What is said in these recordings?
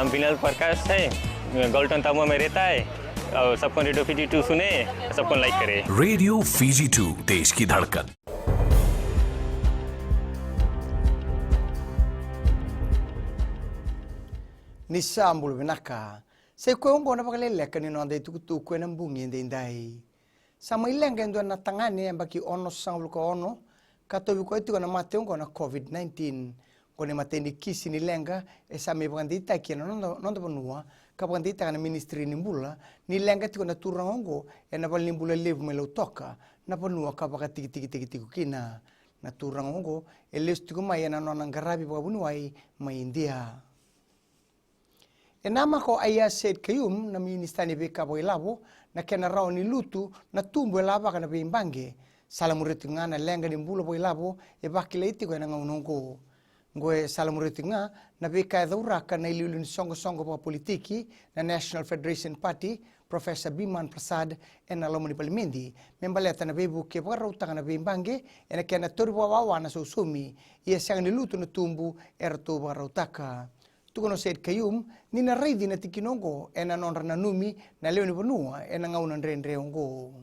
हम विनल प्रकाश है, गोल्टन तमो में रहता है और सबको रेडियो फीजी 2 सुने, सबको लाइक करे। रेडियो फीजी 2 देश की धड़कन। Nisambul vinaka. Se kwe ungo na Vakaleleka ni nonde tukutu kwe na mbungi ndai. Sama ilenga ndo na tangani ambaki ono sangul ko ono. Katobi ko iti ko na mate ungo na COVID-19. Ko ni mate ni kisi ni lenga. Esa me bagandita kia na nonda panua. Ka bagandita ka na ministry ni mbula. Ni lenga tiko na turang ungo. E na pal ni mbula levu me lau toka. Na panua ka baka tiki kina. Na turang ungo. E leus tiko mai na nonang garabi baka bunuai. Mai India. E nama ko aya said kayum na ministani be kabo ilabo na kena rao ni lutu na tumbo ilaba kana be imbange salamureti nga na lenga ni mbulo bo ilabo e bakile iti ko na ngaunongo ngoe salamureti nga na be ka dauraka na ilulun songo pa politiki na National Federation Party Professor Biman Prasad en alomoni palmendi membaleta na bebu ke barauta na be imbange ena kena torbo wawa na susumi ia sang ni lutu na tumbu erto barautaka. Tukono said kayum ni na reidi na tikinongo ena nonra na numi na leo ni bonua ena ngauna ndre ongo.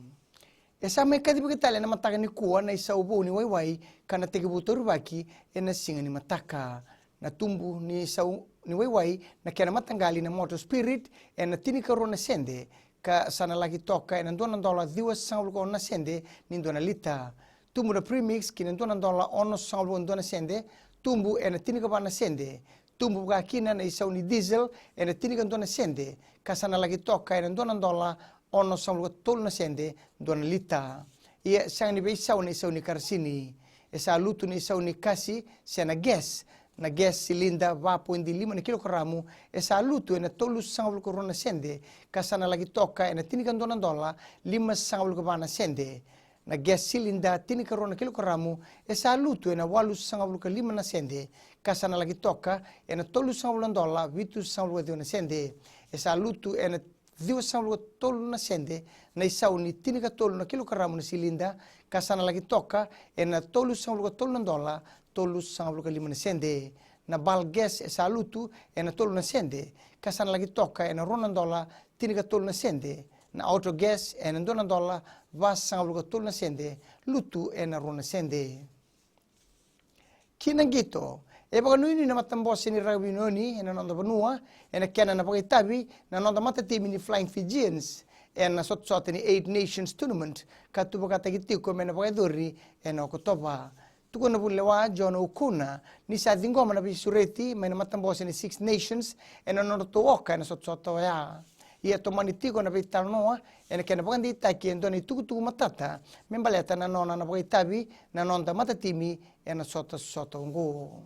Esa me kadi bigitale na mataka ni kuwa na isa ubo ni waiwai kana tegibutoru baki ena singa ni mataka na tumbu ni isa ni waiwai na kena matangali na motor spirit ena tinika rona sende ka sana lagi toka ena $2 diwa sangulko na sende ni ndona lita. Tumbu na premix kina $2 ono sangulko ndona sende tumbu ena tinika bana sende. Tumbu ka kina na isau ni diesel ena tinika ndona sende kasana lagi toka ena $2 ono samluka tol na sende ndona lita ia sang ni be isau ni karsini esa lutu ni isau ni kasi sena gas na gas silinda 1.5 kilogramu esa lutu ena tolu samluka rona sende kasana lagi toka ena tinika ndona $5 samluka bana sende na gas silinda tinika rona kilogramu esa lutu ena 8.5 na sende kasana lagi toka ena $3 vitu samluka na sende esa lutu ena $2 na sende na isau ni tinika tolu na kilogramu na silinda kasana lagi toka ena $3 $3.5 na sende na bal gas esa lutu ena tolu na sende kasana lagi toka ena $2 tinika tolu na sende na auto gas ena $2 $2.5 na sende lutu ena rona sende kinangito e baka nui na matambosi ni Rabinoni ena nonda banua ena kena na pakitabi na nonda matatimi ni Flying Fijians ena sot ni 8 Nations Tournament katu baka tagitiko mena pakidori ena okotoba tuko na punlewa John Okuna ni sa dingoma na bisureti mena matambosi ni 6 Nations ena nonda tuoka ena sot ya ia tomani tiko na bitanoa ena kena pakandi taki endoni tuku matata membaleta na nona na pakitabi na nonda matatimi ena sota ngo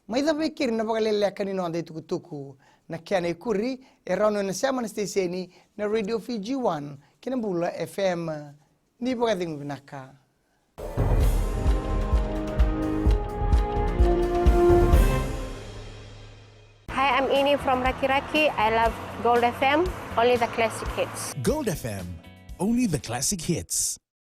Maida bekir na Vakaleleka ni nonde tukutuku na kiana ikuri e rauno na sama steseni na Radio Fiji 1 kinambula FM ni bagading vinaka. Hi, I'm Ini from Raki. I love Gold FM, only the classic hits. Gold FM, only the classic hits.